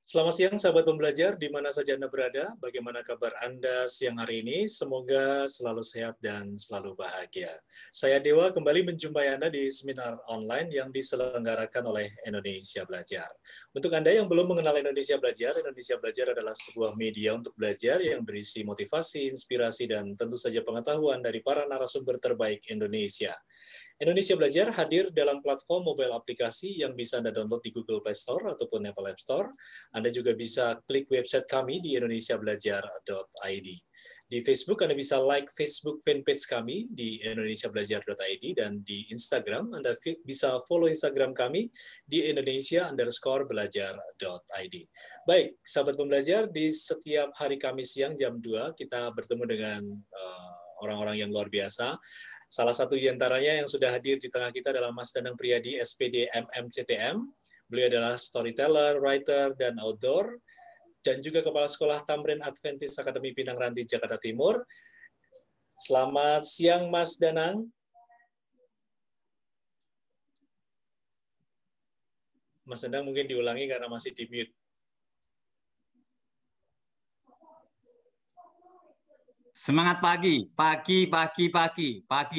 Selamat siang sahabat pembelajar, di mana saja Anda berada, bagaimana kabar Anda siang hari ini, semoga selalu sehat dan selalu bahagia. Saya Dewa kembali menjumpai Anda di seminar online yang diselenggarakan oleh Indonesia Belajar. Untuk Anda yang belum mengenal Indonesia Belajar adalah sebuah media untuk belajar yang berisi motivasi, inspirasi, dan tentu saja pengetahuan dari para narasumber terbaik Indonesia. Indonesia Belajar hadir dalam platform mobile aplikasi yang bisa Anda download di Google Play Store ataupun Apple App Store. Anda juga bisa klik website kami di indonesiabelajar.id. Di Facebook Anda bisa like Facebook fanpage kami di indonesiabelajar.id dan di Instagram Anda bisa follow Instagram kami di indonesia_belajar.id. Baik, sahabat pembelajar, di setiap hari Kamis siang jam 2 kita bertemu dengan orang-orang yang luar biasa. Salah satu di antaranya yang sudah hadir di tengah kita adalah Mas Danang Priyadi, SPD MMCTM. Beliau adalah storyteller, writer, dan outdoor, dan juga Kepala Sekolah Tamrin Adventist Akademi Pinang Ranti, Jakarta Timur. Selamat siang, Mas Danang. Mas Danang mungkin diulangi karena masih di mute. Semangat pagi, pagi,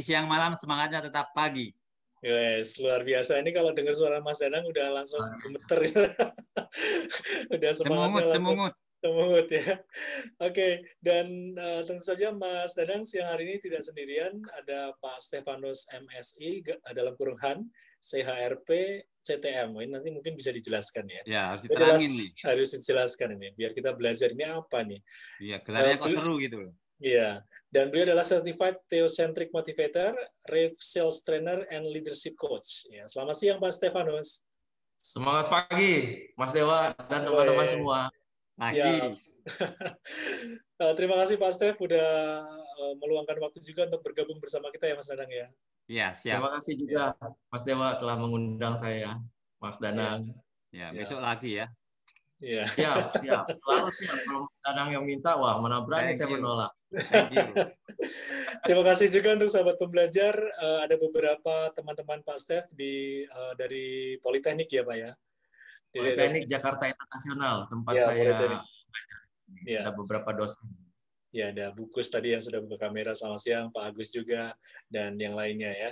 siang, malam, semangatnya tetap pagi. Yes, luar biasa. Ini kalau dengar suara Mas Danang udah langsung gemeter. Udah semangatnya langsung semungut ya. Oke, dan tentu saja Mas Danang siang hari ini tidak sendirian. Ada Pak Stefanus MSI dalam kurung Han, CHRP, CTM. Ini nanti mungkin bisa dijelaskan ya. Ya, harus diterangin nih. Harus dijelaskan ini, biar kita belajar ini apa nih. Iya, gelarnya kok seru gitu loh. Iya, dan beliau adalah Certified Theocentric Motivator, Rave Sales Trainer, and Leadership Coach. Ya, selamat siang Pak Stefanus. Semangat pagi, Mas Dewa dan teman-teman semua. Siap. Terima kasih Pak Stef udah meluangkan waktu juga untuk bergabung bersama kita ya Mas Danang ya. Iya, siap. Terima kasih juga Mas Dewa telah mengundang saya, Mas Danang. Ya, besok lagi ya. Iya. Siap. Selalu siap. Kalau Danang yang minta, wah mana berani saya menolak. Thank you. Terima kasih juga untuk sahabat pembelajar. Ada beberapa teman-teman Pak Stef dari Politeknik ya Pak ya. Politeknik Jakarta Internasional, tempat saya ada beberapa dosen. Ya, ada Bukus tadi yang sudah buka kamera. Selamat siang, Pak Agus juga, dan yang lainnya ya.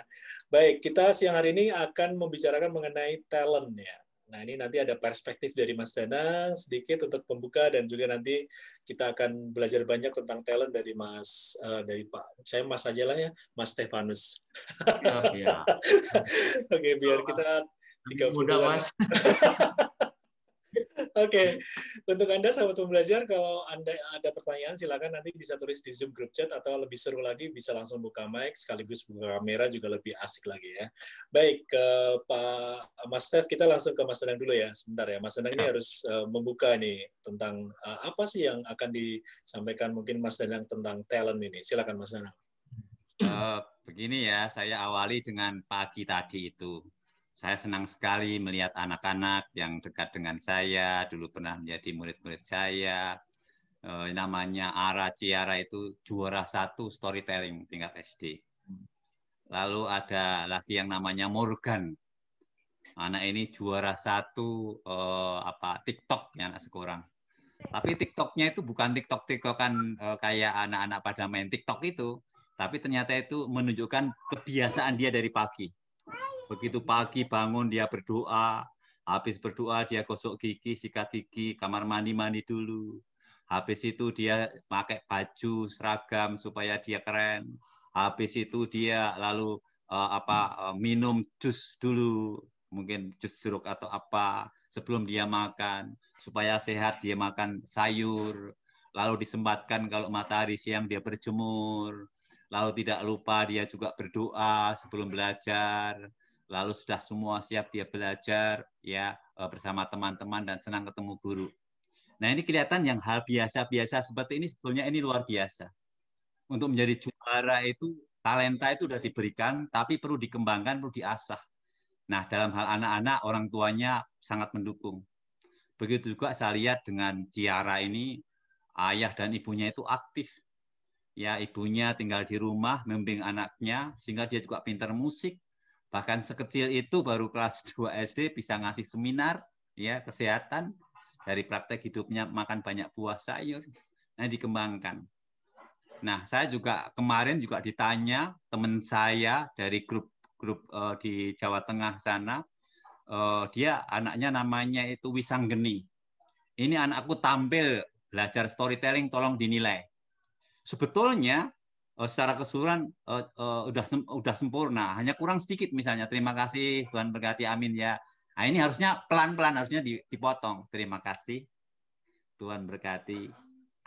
Baik, kita siang hari ini akan membicarakan mengenai talent ya. Nah, ini nanti ada perspektif dari Mas Danang sedikit untuk pembuka, dan juga nanti kita akan belajar banyak tentang talent dari dari Pak. Saya Mas aja lah ya, Mas Stefanus. Ya. Oke, biar kita 30 muda, Mas. Oke, untuk Anda sahabat pembelajar, kalau Anda ada pertanyaan silakan nanti bisa tulis di Zoom group chat, atau lebih seru lagi bisa langsung buka mic sekaligus buka kamera juga lebih asik lagi ya. Baik, ke Pak Mas Stef, kita langsung ke Mas Danang dulu ya. Sebentar ya, Mas Danang ini harus membuka nih tentang apa sih yang akan disampaikan mungkin Mas Danang tentang talent ini. Silakan Mas Danang. Begini ya, saya awali dengan pagi tadi itu. Saya senang sekali melihat anak-anak yang dekat dengan saya, dulu pernah menjadi murid-murid saya. Namanya Ara Ciara itu juara 1 storytelling tingkat SD. Lalu ada lagi yang namanya Morgan. Anak ini juara 1 TikTok ya, anak sekurang. Tapi TikToknya itu bukan TikTok-TikTokan kayak anak-anak pada main TikTok itu. Tapi ternyata itu menunjukkan kebiasaan dia dari pagi. Begitu pagi bangun dia berdoa, habis berdoa dia gosok gigi, sikat gigi, kamar mandi dulu. Habis itu dia pakai baju seragam supaya dia keren. Habis itu dia lalu minum jus dulu, mungkin jus jeruk atau apa sebelum dia makan supaya sehat. Dia makan sayur, lalu disempatkan kalau matahari siang dia berjemur. Lalu tidak lupa dia juga berdoa sebelum belajar. Lalu sudah semua siap dia belajar ya bersama teman-teman dan senang ketemu guru. Nah, ini kelihatan yang hal biasa-biasa seperti ini sebetulnya ini luar biasa. Untuk menjadi juara itu talenta itu sudah diberikan, tapi perlu dikembangkan, perlu diasah. Nah, dalam hal anak-anak orang tuanya sangat mendukung. Begitu juga saya lihat dengan Ciara ini, ayah dan ibunya itu aktif. Ya, ibunya tinggal di rumah membimbing anaknya sehingga dia juga pintar musik. Bahkan sekecil itu baru kelas 2 SD bisa ngasih seminar ya kesehatan dari praktek hidupnya makan banyak buah sayur, nah dikembangkan. Nah, saya juga kemarin juga ditanya teman saya dari grup di Jawa Tengah sana, dia anaknya namanya itu Wisanggeni. Ini anakku tampil belajar storytelling, tolong dinilai. Sebetulnya secara keseluruhan udah sempurna, hanya kurang sedikit misalnya. Terima kasih, Tuhan berkati, amin ya. Nah, ini harusnya pelan-pelan, harusnya dipotong. Terima kasih, Tuhan berkati,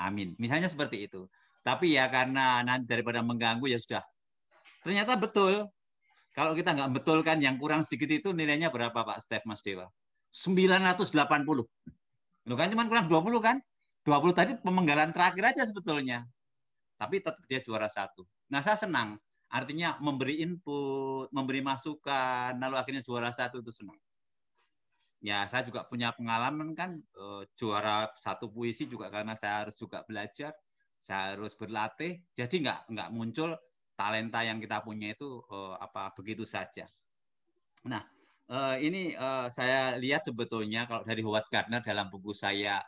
amin. Misalnya seperti itu. Tapi ya karena nanti daripada mengganggu ya sudah. Ternyata betul. Kalau kita nggak betulkan yang kurang sedikit itu nilainya berapa Pak Stef, Mas Dewa? 980. Loh kan cuma kurang 20 kan? 20 tadi pemenggalan terakhir aja sebetulnya. Tapi tetap dia juara 1. Nah, saya senang. Artinya memberi input, memberi masukan, lalu akhirnya juara 1 itu senang. Ya, saya juga punya pengalaman kan, juara 1 puisi juga karena saya harus juga belajar, saya harus berlatih, jadi nggak muncul talenta yang kita punya itu begitu saja. Nah, ini saya lihat sebetulnya kalau dari Howard Gardner dalam buku saya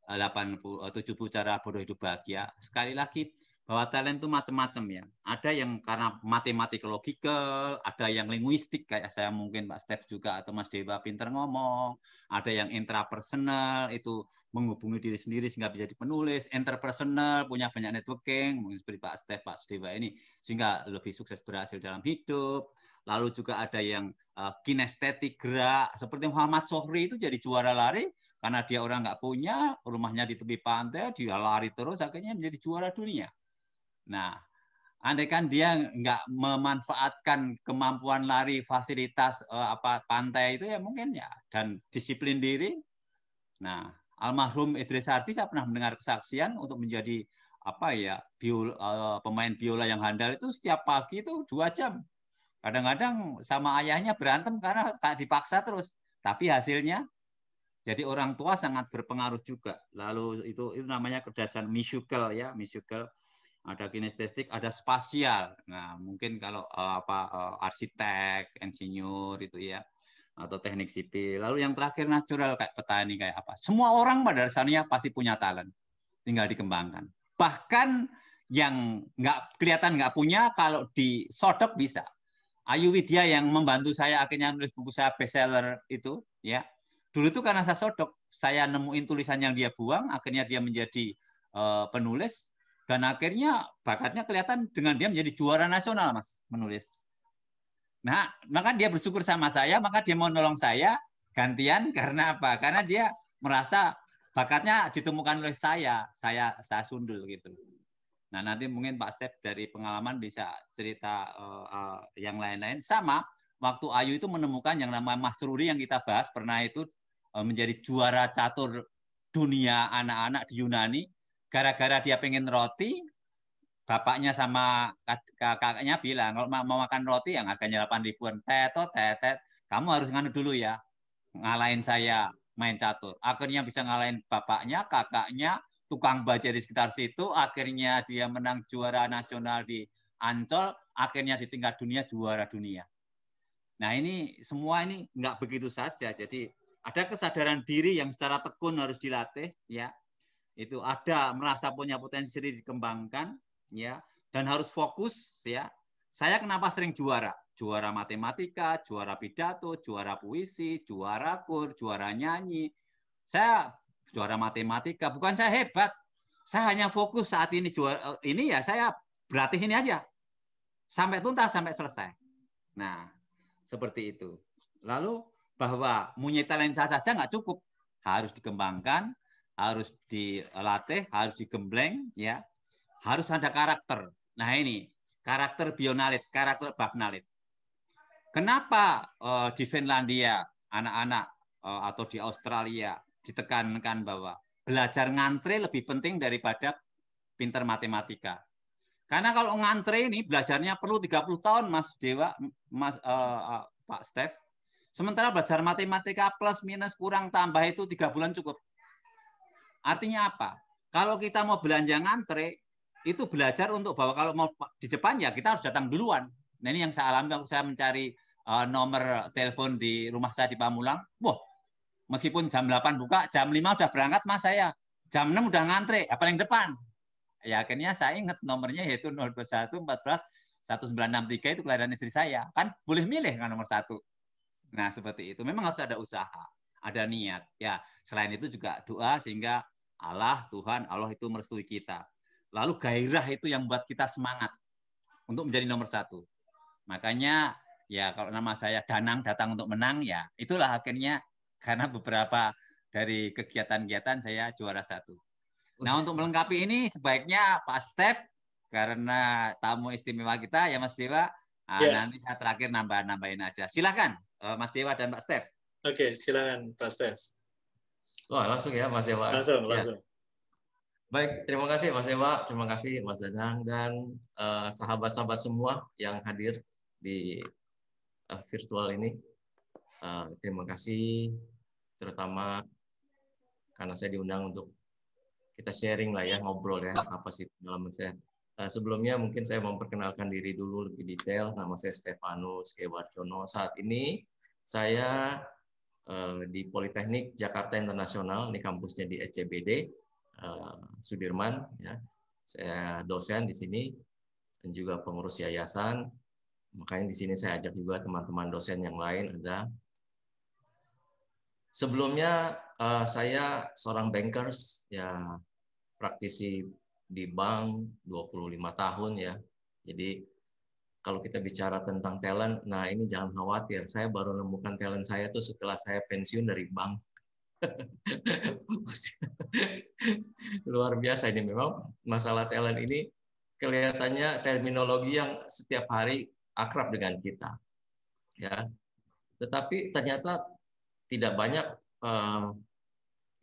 7 cara bodoh hidup bahagia, sekali lagi bahwa talent itu macam-macam ya. Ada yang karena matematik logikal, ada yang linguistik kayak saya mungkin Pak Stef juga atau Mas Dewa pinter ngomong, ada yang intrapersonal itu menghubungi diri sendiri sehingga bisa penulis, interpersonal punya banyak networking, mungkin seperti Pak Stef, Pak Dewa ini sehingga lebih sukses berhasil dalam hidup. Lalu juga ada yang kinestetik gerak, seperti Muhammad Zohri itu jadi juara lari karena dia orang nggak punya, rumahnya di tepi pantai, dia lari terus akhirnya menjadi juara dunia. Nah, andaikan dia nggak memanfaatkan kemampuan lari fasilitas pantai itu ya mungkin ya, dan disiplin diri. Nah, almarhum Idris Sardi saya pernah mendengar kesaksian untuk menjadi pemain biola yang handal itu setiap pagi itu 2 jam. Kadang-kadang sama ayahnya berantem karena dipaksa terus, tapi hasilnya jadi orang tua sangat berpengaruh juga. Lalu itu namanya kecerdasan musical ya, musical. Ada kinestetik, ada spasial. Nah, mungkin kalau arsitek, insinyur itu ya, atau teknik sipil. Lalu yang terakhir natural kayak petani kayak apa. Semua orang pada dasarnya pasti punya talent, tinggal dikembangkan. Bahkan yang nggak kelihatan nggak punya, kalau disodok bisa. Ayu Widya yang membantu saya akhirnya nulis buku saya bestseller itu, ya. Dulu itu karena saya sodok, saya nemuin tulisan yang dia buang, akhirnya dia menjadi penulis. Dan akhirnya bakatnya kelihatan dengan dia menjadi juara nasional, Mas, menulis. Nah, maka dia bersyukur sama saya, maka dia mau nolong saya gantian karena apa? Karena dia merasa bakatnya ditemukan oleh saya sundul gitu. Nah, nanti mungkin Pak Stef dari pengalaman bisa cerita yang lain-lain. Sama, waktu Ayu itu menemukan yang namanya Mas Ruri yang kita bahas, pernah itu menjadi juara catur dunia anak-anak di Yunani. Gara-gara dia pengen roti, bapaknya sama kakaknya bilang, kalau mau makan roti yang harganya 8.000-an, tetet, kamu harus nganu dulu ya, ngalahin saya main catur. Akhirnya bisa ngalahin bapaknya, kakaknya, tukang baja di sekitar situ, akhirnya dia menang juara nasional di Ancol, akhirnya di tingkat dunia juara dunia. Nah ini semua ini nggak begitu saja, jadi ada kesadaran diri yang secara tekun harus dilatih, ya. Itu ada merasa punya potensi dikembangkan, ya, dan harus fokus, ya. Saya kenapa sering juara matematika, juara pidato, juara puisi, juara kur, juara nyanyi. Saya juara matematika, bukan saya hebat, saya hanya fokus saat ini juara ini ya, saya berlatih ini aja sampai tuntas, sampai selesai. Nah, seperti itu. Lalu bahwa punya talenta saja nggak cukup, harus dikembangkan, harus dilatih, harus digembleng, ya, harus ada karakter. Nah ini karakter bionalit, karakter bagnalit. Kenapa di Finlandia anak-anak atau di Australia ditekankan bahwa belajar ngantre lebih penting daripada pinter matematika? Karena kalau ngantre ini belajarnya perlu 30 tahun, Mas Dewa, Pak Stef. Sementara belajar matematika plus minus kurang tambah itu 3 bulan cukup. Artinya apa? Kalau kita mau belanja ngantre, itu belajar untuk bahwa kalau mau di depan ya kita harus datang duluan. Nah ini yang saya alami waktu saya mencari nomor telepon di rumah saya di Pamulang. Wah, Meskipun jam 8 buka, jam 5 udah berangkat Mas saya. Jam 6 udah ngantri, ya paling depan. Ya akhirnya saya ingat nomornya yaitu 021 14 1963 itu kelahiran istri saya. Kan boleh milih kan nomor 1. Nah, seperti itu. Memang harus ada usaha, ada niat. Ya, selain itu juga doa sehingga Allah itu merestui kita. Lalu gairah itu yang membuat kita semangat untuk menjadi nomor 1. Makanya ya kalau nama saya Danang datang untuk menang, ya itulah akhirnya karena beberapa dari kegiatan-kegiatan saya juara 1. Nah, untuk melengkapi ini sebaiknya Pak Stef, karena tamu istimewa kita ya Mas Dewa, nanti saya terakhir nambahin aja. Silakan Mas Dewa dan Pak Stef. Oke, silakan Pak Stef. Wah, langsung ya Mas Dewa. Langsung. Baik, terima kasih Mas Dewa, terima kasih Mas Danang, dan sahabat-sahabat semua yang hadir di virtual ini. Terima kasih, terutama karena saya diundang untuk kita sharing lah ya, ngobrol ya, apa sih pengalaman saya. Sebelumnya mungkin saya memperkenalkan diri dulu lebih detail. Nama saya Stefanus Kewarjono. Saat ini saya di Politeknik Jakarta Internasional, ini kampusnya di SCBD, Sudirman. Ya. Saya dosen di sini dan juga pengurus yayasan. Makanya di sini saya ajak juga teman-teman dosen yang lain ada. Sebelumnya saya seorang bankers, ya praktisi di bank 25 tahun ya. Jadi kalau kita bicara tentang talent, nah ini jangan khawatir. Saya baru menemukan talent saya tuh setelah saya pensiun dari bank. Luar biasa ini memang masalah talent ini kelihatannya terminologi yang setiap hari akrab dengan kita. Ya. Tetapi ternyata tidak banyak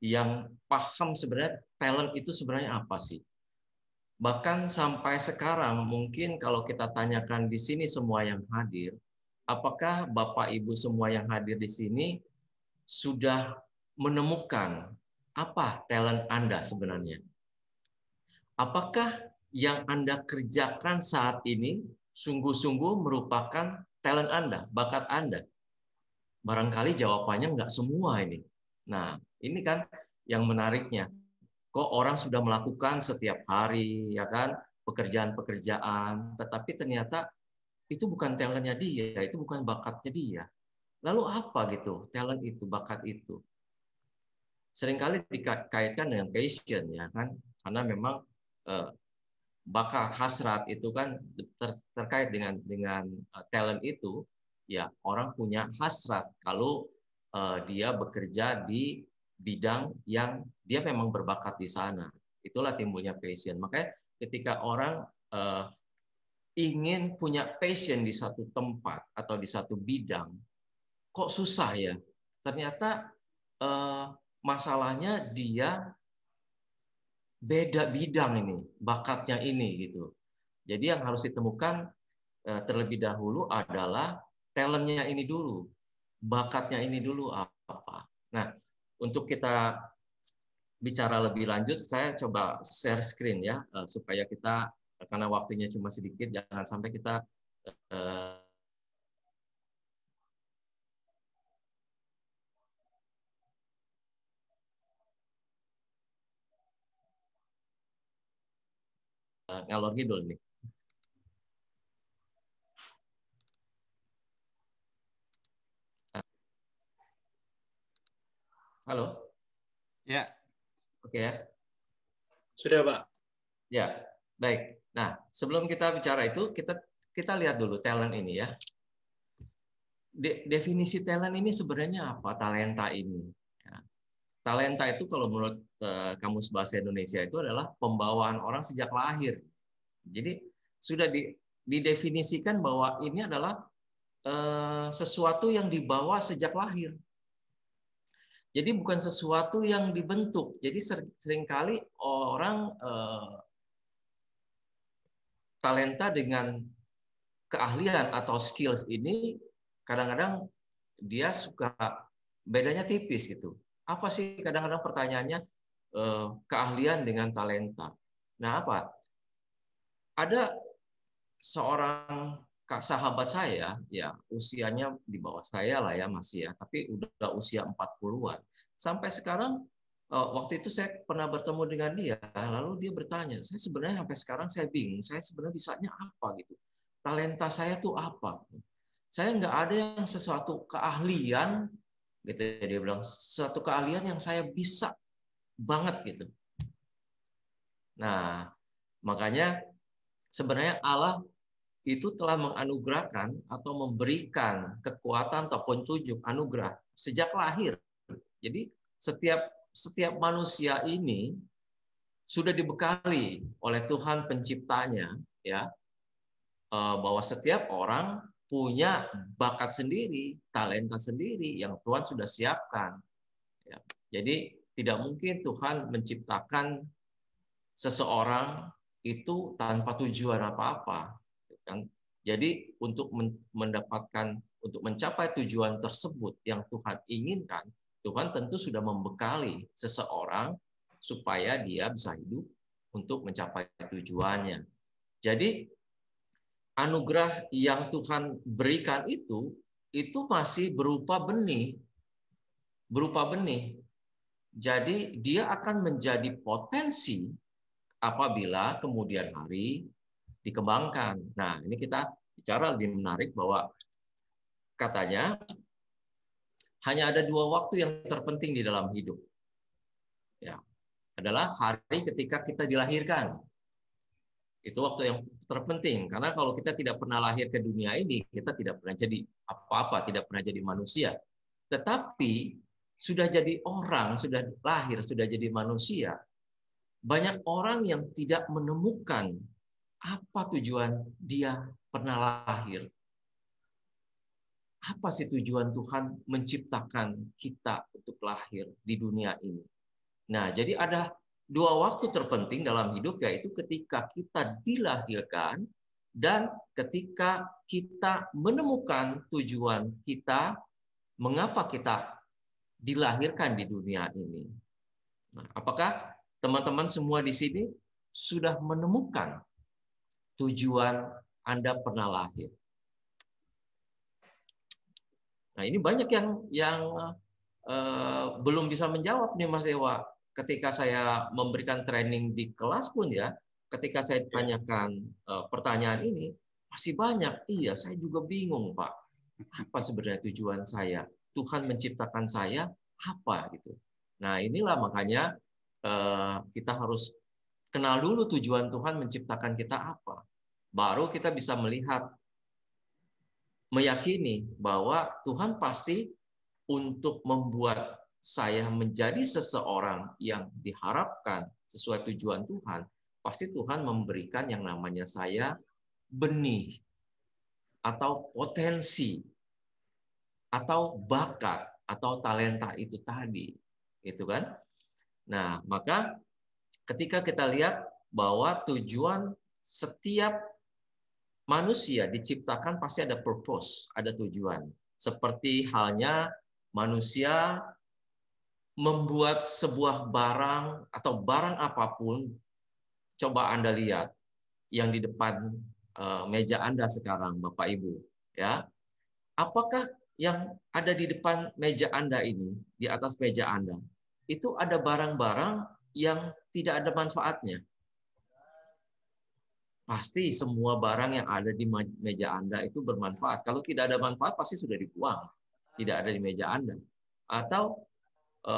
yang paham sebenarnya talent itu sebenarnya apa sih. Bahkan sampai sekarang mungkin kalau kita tanyakan di sini semua yang hadir, apakah Bapak Ibu semua yang hadir di sini sudah menemukan apa talent Anda sebenarnya? Apakah yang Anda kerjakan saat ini sungguh-sungguh merupakan talent Anda, bakat Anda? Barangkali jawabannya enggak semua ini. Nah, ini kan yang menariknya. Kok orang sudah melakukan setiap hari, ya kan, pekerjaan-pekerjaan, tetapi ternyata itu bukan talentnya dia, itu bukan bakatnya dia. Lalu apa gitu, talent itu, bakat itu? Seringkali dikaitkan dengan passion, ya kan, karena memang bakat hasrat itu kan terkait dengan talent itu. Ya, orang punya hasrat kalau dia bekerja di bidang yang dia memang berbakat di sana. Itulah timbulnya passion. Makanya ketika orang ingin punya passion di satu tempat atau di satu bidang, kok susah ya? Ternyata masalahnya dia beda bidang ini, bakatnya ini gitu. Jadi yang harus ditemukan terlebih dahulu adalah talentnya ini dulu, bakatnya ini dulu apa. Nah, untuk kita bicara lebih lanjut, saya coba share screen ya, supaya kita, karena waktunya cuma sedikit, jangan sampai kita ngalor ngidul nih. Halo? Ya. Oke ya. Sudah, Pak. Ya, baik. Nah, sebelum kita bicara itu, kita lihat dulu talent ini ya. Definisi talent ini sebenarnya apa? Talenta ini. Ya. Talenta itu kalau menurut Kamus Bahasa Indonesia itu adalah pembawaan orang sejak lahir. Jadi sudah didefinisikan bahwa ini adalah sesuatu yang dibawa sejak lahir. Jadi bukan sesuatu yang dibentuk. Jadi seringkali orang talenta dengan keahlian atau skills ini kadang-kadang dia suka bedanya tipis gitu. Apa sih kadang-kadang pertanyaannya keahlian dengan talenta? Nah, apa? Ada seorang sahabat saya, ya usianya di bawah saya lah ya masih ya, tapi udah usia 40-an. Sampai sekarang, waktu itu saya pernah bertemu dengan dia, lalu dia bertanya, saya sebenarnya sampai sekarang saya bingung, saya sebenarnya bisanya apa gitu. Talenta saya tuh apa? Saya nggak ada yang sesuatu keahlian, gitu dia bilang, sesuatu keahlian yang saya bisa banget gitu. Nah, makanya sebenarnya Allah itu telah menganugerahkan atau memberikan kekuatan atau petunjuk anugerah sejak lahir. Jadi setiap manusia ini sudah dibekali oleh Tuhan penciptanya, ya, bahwa setiap orang punya bakat sendiri, talenta sendiri yang Tuhan sudah siapkan. Ya. Jadi tidak mungkin Tuhan menciptakan seseorang itu tanpa tujuan apa-apa. Jadi untuk untuk mencapai tujuan tersebut yang Tuhan inginkan, Tuhan tentu sudah membekali seseorang supaya dia bisa hidup untuk mencapai tujuannya. Jadi anugerah yang Tuhan berikan itu masih berupa benih. Jadi dia akan menjadi potensi apabila kemudian hari dikembangkan. Nah, ini kita bicara lebih menarik bahwa katanya hanya ada 2 waktu yang terpenting di dalam hidup. Ya, adalah hari ketika kita dilahirkan. Itu waktu yang terpenting, karena kalau kita tidak pernah lahir ke dunia ini, kita tidak pernah jadi apa-apa, tidak pernah jadi manusia. Tetapi sudah jadi orang, sudah lahir, sudah jadi manusia, banyak orang yang tidak menemukan apa tujuan dia pernah lahir. Apa sih tujuan Tuhan menciptakan kita untuk lahir di dunia ini? Nah, jadi ada 2 waktu terpenting dalam hidup, yaitu ketika kita dilahirkan dan ketika kita menemukan tujuan kita, mengapa kita dilahirkan di dunia ini. Nah, apakah teman-teman semua di sini sudah menemukan tujuan Anda pernah lahir? Nah, ini banyak yang belum bisa menjawab nih Mas Ewa. Ketika saya memberikan training di kelas pun ya, ketika saya tanyakan pertanyaan ini, masih banyak. Iya, saya juga bingung, Pak. Apa sebenarnya tujuan saya? Tuhan menciptakan saya apa gitu. Nah, inilah makanya kita harus kenal dulu tujuan Tuhan menciptakan kita apa. Baru kita bisa meyakini bahwa Tuhan pasti untuk membuat saya menjadi seseorang yang diharapkan sesuai tujuan Tuhan, pasti Tuhan memberikan yang namanya saya benih atau potensi atau bakat atau talenta itu tadi, gitu kan? Nah, maka ketika kita lihat bahwa tujuan setiap manusia diciptakan pasti ada purpose, ada tujuan. Seperti halnya manusia membuat sebuah barang atau barang apapun, coba Anda lihat yang di depan meja Anda sekarang, Bapak Ibu, ya. Apakah yang ada di depan meja Anda ini, di atas meja Anda, itu ada barang-barang yang tidak ada manfaatnya? Pasti semua barang yang ada di meja Anda itu bermanfaat. Kalau tidak ada manfaat, pasti sudah dibuang. Tidak ada di meja Anda. Atau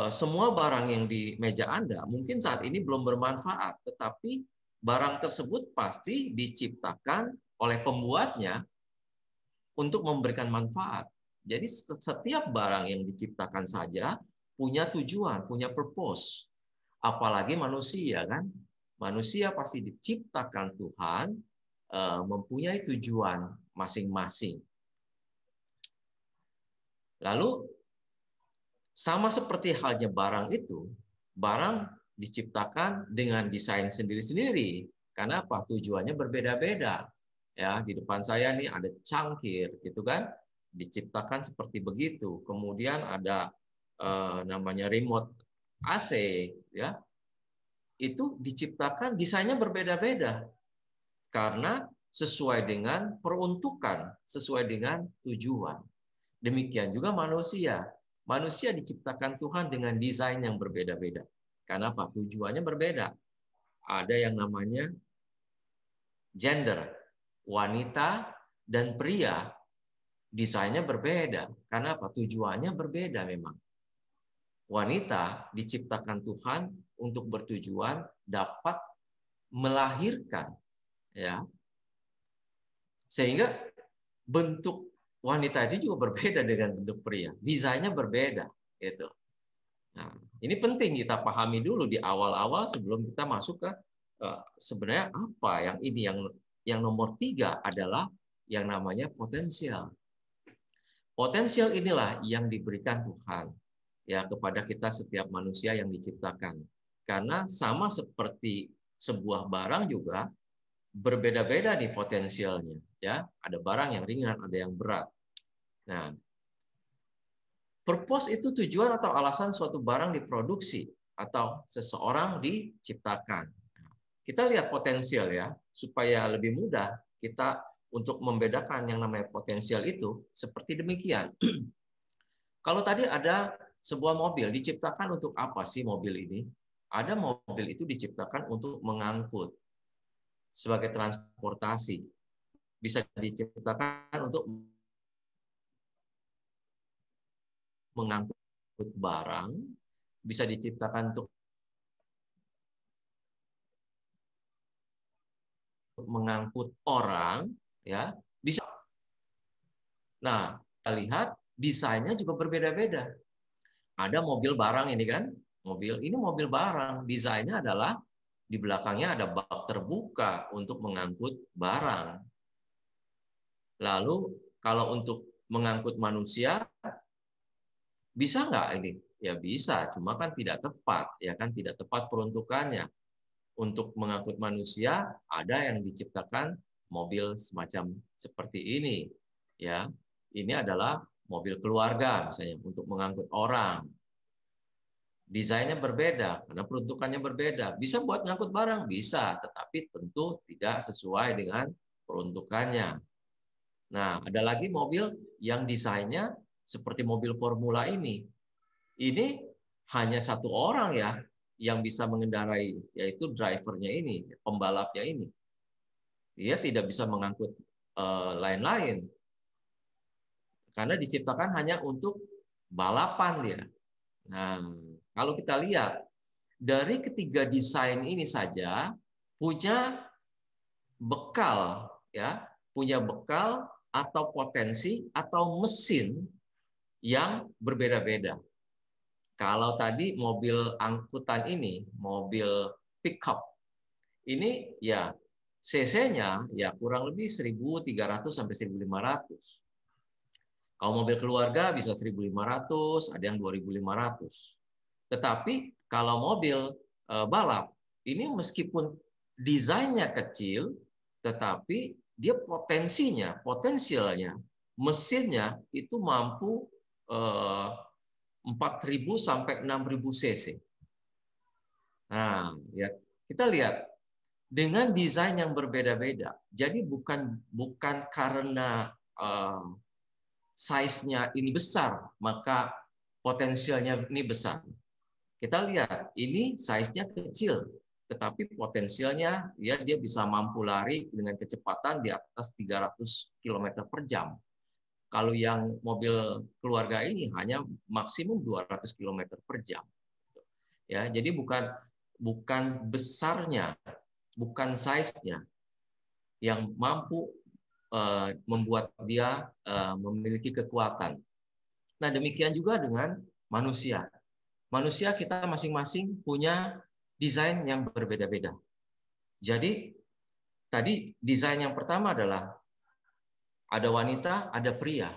semua barang yang di meja Anda mungkin saat ini belum bermanfaat, tetapi barang tersebut pasti diciptakan oleh pembuatnya untuk memberikan manfaat. Jadi setiap barang yang diciptakan saja punya tujuan, punya purpose. Apalagi manusia kan? Manusia pasti diciptakan Tuhan mempunyai tujuan masing-masing. Lalu sama seperti halnya barang itu, barang diciptakan dengan desain sendiri-sendiri. Karena apa? Tujuannya berbeda-beda. Ya, di depan saya nih ada cangkir, gitu kan? Diciptakan seperti begitu. Kemudian ada namanya remote AC, ya. Itu diciptakan desainnya berbeda-beda. Karena sesuai dengan peruntukan, sesuai dengan tujuan. Demikian juga manusia. Manusia diciptakan Tuhan dengan desain yang berbeda-beda. Karena apa? Tujuannya berbeda. Ada yang namanya gender, wanita dan pria. Desainnya berbeda. Karena apa? Tujuannya berbeda memang. Wanita diciptakan Tuhan untuk bertujuan dapat melahirkan, ya. Sehingga bentuk wanita itu juga berbeda dengan bentuk pria. Desainnya berbeda, gitu. Nah, ini penting kita pahami dulu di awal-awal sebelum kita masuk ke sebenarnya apa yang ini yang nomor 3 adalah yang namanya potensial. Potensial inilah yang diberikan Tuhan ya kepada kita setiap manusia yang diciptakan. Karena sama seperti sebuah barang juga berbeda-beda di potensialnya, ya. Ada barang yang ringan, ada yang berat. Nah, purpose itu tujuan atau alasan suatu barang diproduksi atau seseorang diciptakan. Kita lihat potensial ya, supaya lebih mudah kita untuk membedakan yang namanya potensial itu seperti demikian. Kalau tadi ada sebuah mobil diciptakan untuk apa sih mobil ini? Ada mobil itu diciptakan untuk mengangkut sebagai transportasi. Bisa diciptakan untuk mengangkut barang, bisa diciptakan untuk mengangkut orang, ya. Bisa. Nah, kita lihat desainnya juga berbeda-beda. Ada mobil barang ini kan, ini mobil barang, desainnya adalah di belakangnya ada bak terbuka untuk mengangkut barang. Lalu kalau untuk mengangkut manusia, bisa nggak ini? Ya bisa, cuma kan tidak tepat, ya kan tidak tepat peruntukannya. Untuk mengangkut manusia ada yang diciptakan mobil semacam seperti ini, ya. Ini adalah mobil keluarga misalnya untuk mengangkut orang. Desainnya berbeda karena peruntukannya berbeda. Bisa buat ngangkut barang, bisa, tetapi tentu tidak sesuai dengan peruntukannya. Nah, ada lagi mobil yang desainnya seperti mobil formula ini. Ini hanya satu orang ya yang bisa mengendarai, yaitu drivernya ini, pembalapnya ini. Dia tidak bisa mengangkut lain-lain. Karena diciptakan hanya untuk balapan dia. Nah, kalau kita lihat dari ketiga desain ini saja punya bekal ya, punya bekal atau potensi atau mesin yang berbeda-beda. Kalau tadi mobil angkutan ini, mobil pickup ini ya cc-nya ya kurang lebih 1.300 sampai 1.500. Kalau mobil keluarga bisa 1.500, ada yang 2.500. Tetapi kalau mobil balap, ini meskipun desainnya kecil, tetapi dia potensialnya, mesinnya itu mampu 4.000 sampai 6.000 cc. Nah, ya kita lihat dengan desain yang berbeda-beda. Jadi bukan karena size-nya ini besar, maka potensialnya ini besar. Kita lihat, ini size-nya kecil, tetapi potensialnya dia bisa mampu lari dengan kecepatan di atas 300 km per jam. Kalau yang mobil keluarga ini hanya maksimum 200 km per jam. Ya, jadi bukan besarnya, bukan size-nya yang mampu membuat dia memiliki kekuatan. Nah, demikian juga dengan manusia. Manusia kita masing-masing punya desain yang berbeda-beda. Jadi, tadi desain yang pertama adalah ada wanita, ada pria.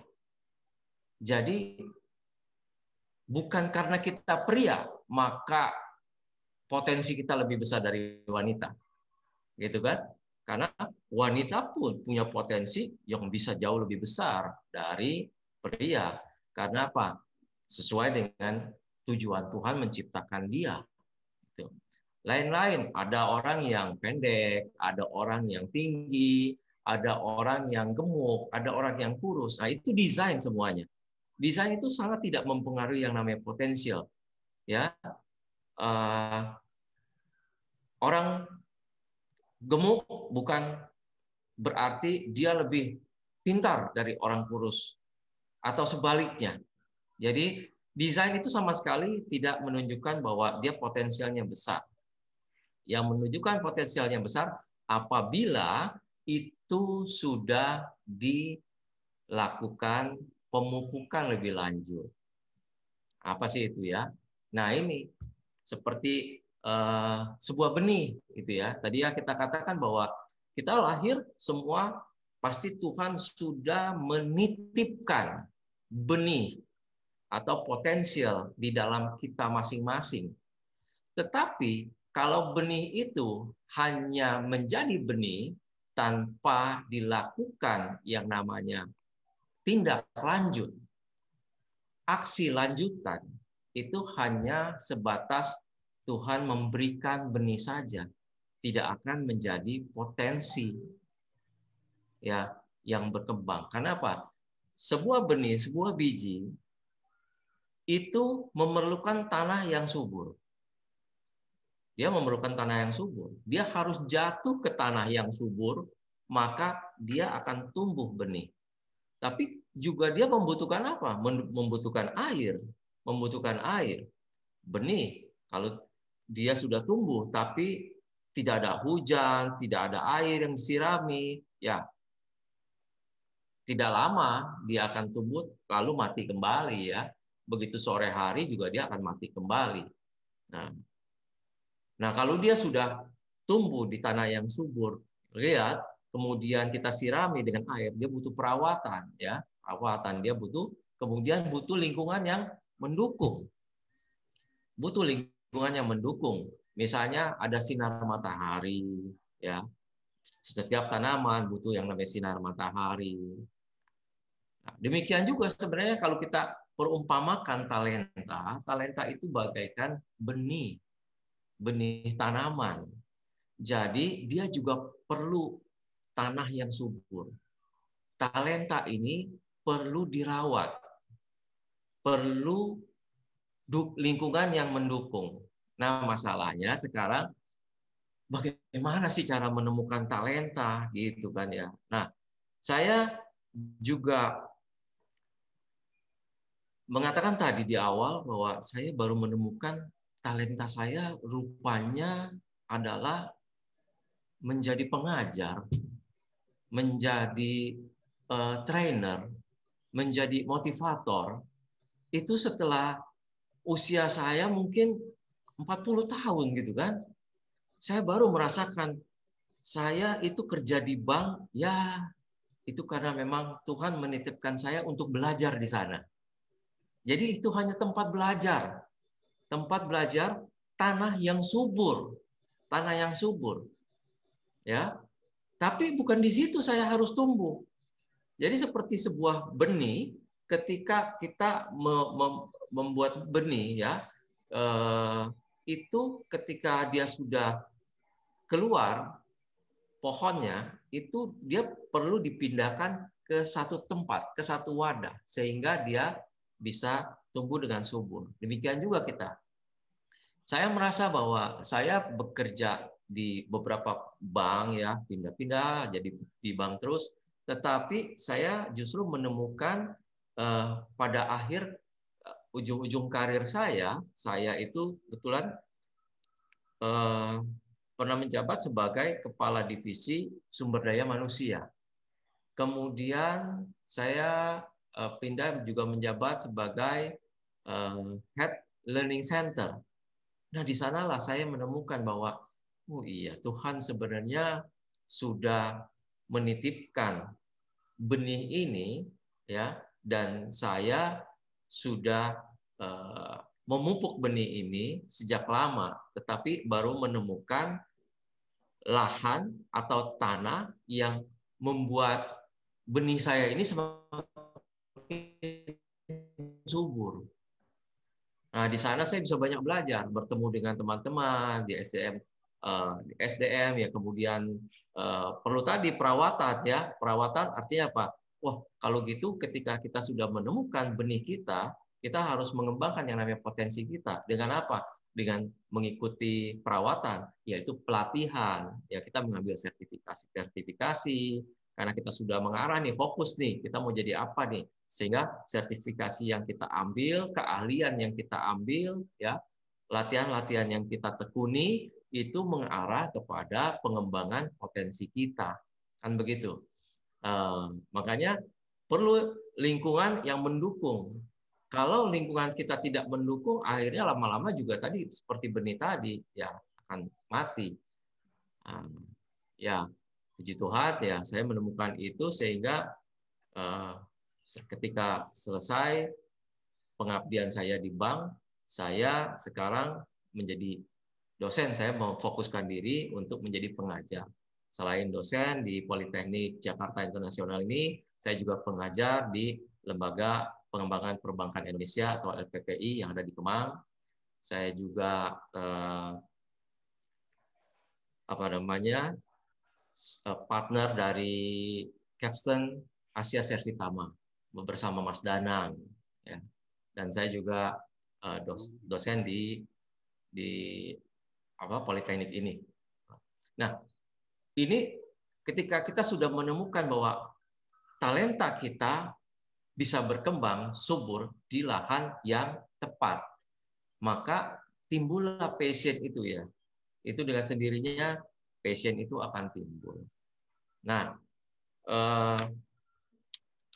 Jadi, bukan karena kita pria, maka potensi kita lebih besar dari wanita. Gitu kan? Karena wanita pun punya potensi yang bisa jauh lebih besar dari pria. Karena apa? Sesuai dengan tujuan Tuhan menciptakan dia. Lain-lain, ada orang yang pendek, ada orang yang tinggi, ada orang yang gemuk, ada orang yang kurus. Nah, itu desain semuanya. Desain itu sangat tidak mempengaruhi yang namanya potensial. Ya, orang gemuk bukan berarti dia lebih pintar dari orang kurus atau sebaliknya. Jadi desain itu sama sekali tidak menunjukkan bahwa dia potensialnya besar. Yang menunjukkan potensialnya besar apabila itu sudah dilakukan pemupukan lebih lanjut. Apa sih itu ya? Nah, ini seperti sebuah benih gitu ya. Tadi ya kita katakan bahwa kita lahir semua pasti Tuhan sudah menitipkan benih atau potensial di dalam kita masing-masing. Tetapi kalau benih itu hanya menjadi benih tanpa dilakukan yang namanya tindak lanjut, aksi lanjutan, itu hanya sebatas Tuhan memberikan benih saja, tidak akan menjadi potensi ya yang berkembang. Karena apa? Sebuah benih, sebuah biji itu memerlukan tanah yang subur. Dia memerlukan tanah yang subur. Dia harus jatuh ke tanah yang subur, maka dia akan tumbuh benih. Tapi juga dia membutuhkan apa? Membutuhkan air. Membutuhkan air. Benih, kalau dia sudah tumbuh, tapi tidak ada hujan, tidak ada air yang disirami, ya tidak lama dia akan tumbuh lalu mati kembali ya. Begitu sore hari juga dia akan mati kembali. Nah, kalau dia sudah tumbuh di tanah yang subur, lihat, kemudian kita sirami dengan air, dia butuh perawatan ya, perawatan dia butuh, kemudian butuh lingkungan yang mendukung. Butuh lingkungan yang mendukung. Misalnya ada sinar matahari ya. Setiap tanaman butuh yang namanya sinar matahari. Nah, demikian juga sebenarnya kalau kita perumpamakan talenta, talenta itu bagaikan benih tanaman. Jadi dia juga perlu tanah yang subur. Talenta ini perlu dirawat, perlu lingkungan yang mendukung. Nah, masalahnya sekarang bagaimana sih cara menemukan talenta gitu kan ya. Nah, saya juga mengatakan tadi di awal bahwa saya baru menemukan talenta saya rupanya adalah menjadi pengajar, menjadi trainer, menjadi motivator. Itu setelah usia saya mungkin 40 tahun gitu kan. Saya baru merasakan saya itu kerja di bank, ya itu karena memang Tuhan menitipkan saya untuk belajar di sana. Jadi itu hanya tempat belajar tanah yang subur, ya. Tapi bukan di situ saya harus tumbuh. Jadi seperti sebuah benih, ketika kita membuat benih, ya, itu ketika dia sudah keluar pohonnya, itu dia perlu dipindahkan ke satu tempat, ke satu wadah, sehingga dia bisa tumbuh dengan subur. Demikian juga kita. Saya merasa bahwa saya bekerja di beberapa bank ya, pindah-pindah jadi di bank terus, tetapi saya justru menemukan pada akhir ujung-ujung karir saya itu kebetulan pernah menjabat sebagai kepala divisi sumber daya manusia. Kemudian saya pindah juga menjabat sebagai head learning center. Nah, di sanalah saya menemukan bahwa oh iya, Tuhan sebenarnya sudah menitipkan benih ini ya, dan saya sudah memupuk benih ini sejak lama, tetapi baru menemukan lahan atau tanah yang membuat benih saya ini semakin subur. Nah, di sana saya bisa banyak belajar, bertemu dengan teman-teman di SDM SDM, ya kemudian perlu tadi perawatan, ya perawatan artinya apa? Wah, kalau gitu ketika kita sudah menemukan benih kita harus mengembangkan yang namanya potensi kita. Dengan apa? Dengan mengikuti perawatan, yaitu pelatihan. Ya, kita mengambil sertifikasi, karena kita sudah mengarah nih, fokus nih, kita mau jadi apa nih. Sehingga sertifikasi yang kita ambil, keahlian yang kita ambil, ya, latihan-latihan yang kita tekuni, itu mengarah kepada pengembangan potensi kita. Kan begitu. Makanya perlu lingkungan yang mendukung. Kalau lingkungan kita tidak mendukung, akhirnya lama-lama juga tadi seperti benih tadi, ya akan mati. Ya, puji Tuhan ya, saya menemukan itu sehingga ketika selesai pengabdian saya di bank, saya sekarang menjadi dosen. Saya memfokuskan diri untuk menjadi pengajar. Selain dosen di Politeknik Jakarta Internasional ini, saya juga pengajar di Lembaga Pengembangan Perbankan Indonesia atau LPPI yang ada di Kemang. Saya juga partner dari Capstone Asia Servitama bersama Mas Danang, ya. Dan saya juga dosen di Politeknik ini. Nah, ini ketika kita sudah menemukan bahwa talenta kita bisa berkembang subur di lahan yang tepat, maka timbullah passion itu, ya. Itu dengan sendirinya passion itu akan timbul. Nah,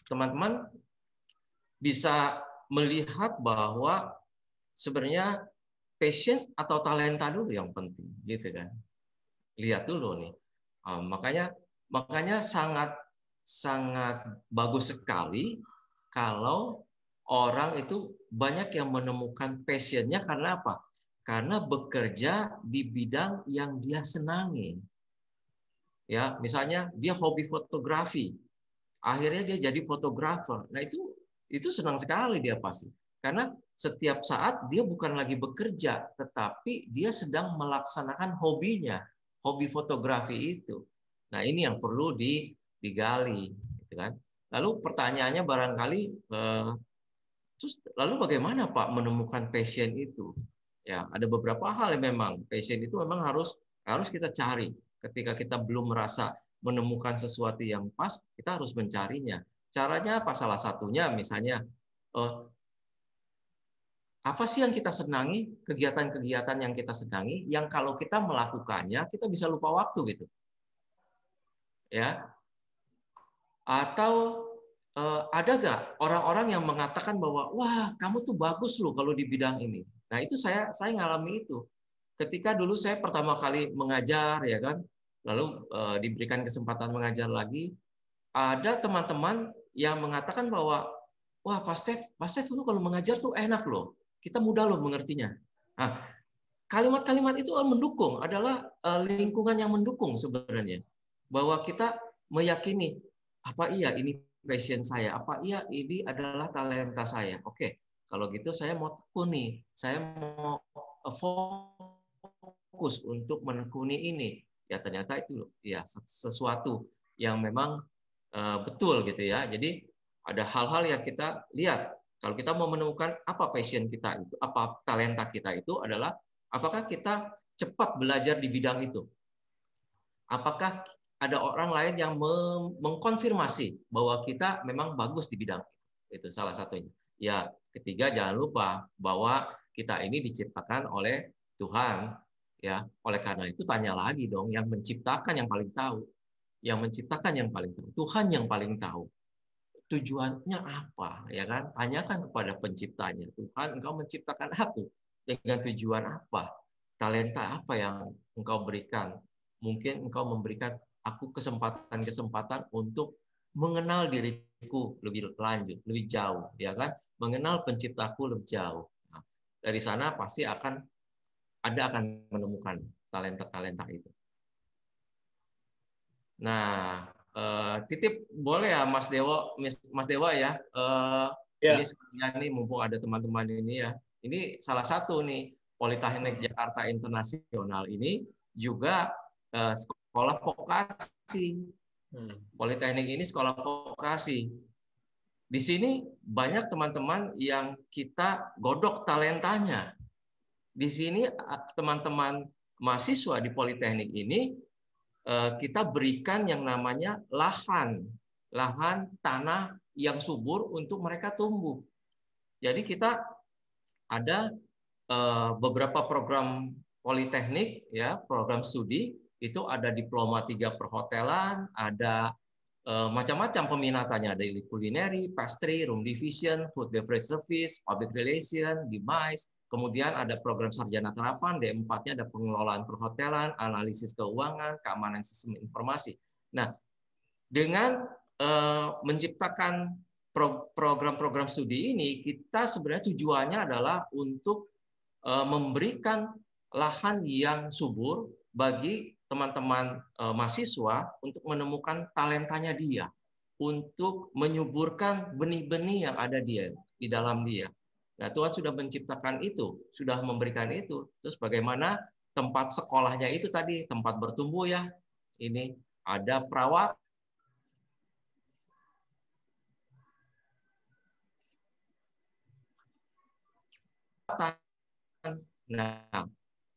teman-teman bisa melihat bahwa sebenarnya passion atau talenta dulu yang penting, gitu kan? Lihat dulu nih. Makanya sangat bagus sekali kalau orang itu banyak yang menemukan passionnya karena apa? Karena bekerja di bidang yang dia senangi. Ya, misalnya dia hobi fotografi, akhirnya dia jadi fotografer. Nah, itu senang sekali dia pasti. Karena setiap saat dia bukan lagi bekerja, tetapi dia sedang melaksanakan hobinya, hobi fotografi itu. Nah, ini yang perlu digali, gitu kan? Lalu pertanyaannya barangkali, terus lalu bagaimana Pak menemukan passion itu? Ya, ada beberapa hal yang memang passion itu memang harus kita cari. Ketika kita belum merasa menemukan sesuatu yang pas, kita harus mencarinya. Caranya apa? Salah satunya misalnya, apa sih yang kita senangi, kegiatan-kegiatan yang kita senangi, yang kalau kita melakukannya, kita bisa lupa waktu gitu. Ya. Atau ada nggak orang-orang yang mengatakan bahwa, wah kamu tuh bagus loh kalau di bidang ini. Nah itu saya ngalami itu. Ketika dulu saya pertama kali mengajar, ya kan, lalu diberikan kesempatan mengajar lagi, ada teman-teman yang mengatakan bahwa, wah Pak Stef lu kalau mengajar tuh enak loh, kita mudah loh mengertinya. Nah, kalimat-kalimat itu mendukung, adalah lingkungan yang mendukung sebenarnya, bahwa kita meyakini, apa iya ini passion saya, apa iya ini adalah talenta saya. Oke, kalau gitu saya mau tekuni, saya mau fokus untuk menekuni ini. Ya ternyata itu ya sesuatu yang memang betul gitu ya. Jadi ada hal-hal yang kita lihat. Kalau kita mau menemukan apa passion kita itu, apa talenta kita itu adalah apakah kita cepat belajar di bidang itu. Apakah ada orang lain yang mengkonfirmasi bahwa kita memang bagus di bidang itu. Itu salah satunya. Ya, ketiga jangan lupa bahwa kita ini diciptakan oleh Tuhan, ya. Oleh karena itu tanya lagi dong, yang menciptakan yang paling tahu. Yang menciptakan yang paling tahu, Tuhan yang paling tahu. Tujuannya apa, ya kan? Tanyakan kepada penciptanya. Tuhan, Engkau menciptakan aku dengan tujuan apa? Talenta apa yang Engkau berikan? Mungkin Engkau memberikan aku kesempatan untuk mengenal diriku lebih lanjut, lebih jauh, ya kan? Mengenal penciptaku lebih jauh. Nah, dari sana pasti akan menemukan talenta-talenta itu. Nah, titip boleh ya Mas Dewa ya. Ini sekalian nih mumpung ada teman-teman ini ya. Ini salah satu nih Politeknik Jakarta Internasional ini juga sekolah vokasi. Politeknik ini sekolah vokasi. Di sini banyak teman-teman yang kita godok talentanya. Di sini teman-teman mahasiswa di Politeknik ini kita berikan yang namanya lahan tanah yang subur untuk mereka tumbuh. Jadi kita ada beberapa program politeknik, ya, program studi itu ada diploma 3 perhotelan, ada macam-macam peminatannya, ada culinary, pastry, room division, food beverage service, public relation, demise, kemudian ada program sarjana terapan, D4-nya ada pengelolaan perhotelan, analisis keuangan, keamanan sistem informasi. Nah, dengan menciptakan program-program studi ini, kita sebenarnya tujuannya adalah untuk memberikan lahan yang subur bagi teman-teman mahasiswa untuk menemukan talentanya dia, untuk menyuburkan benih-benih yang ada di dalam dia. Nah, Tuhan sudah menciptakan itu, sudah memberikan itu. Terus bagaimana tempat sekolahnya itu tadi, tempat bertumbuh ya. Ini ada perawat. Nah,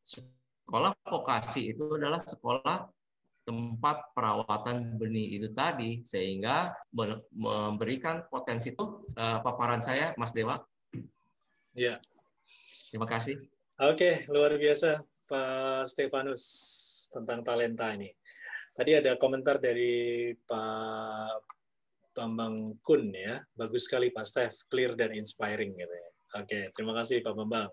sekolah vokasi itu adalah sekolah tempat perawatan benih itu tadi, sehingga memberikan potensi itu. Paparan saya, Mas Dewa. Ya. Terima kasih. Oke, luar biasa Pak Stefanus tentang talenta ini. Tadi ada komentar dari Pak Bambang Kun ya, bagus sekali Pak Stef, clear dan inspiring gitu ya. Oke, terima kasih Pak Bambang.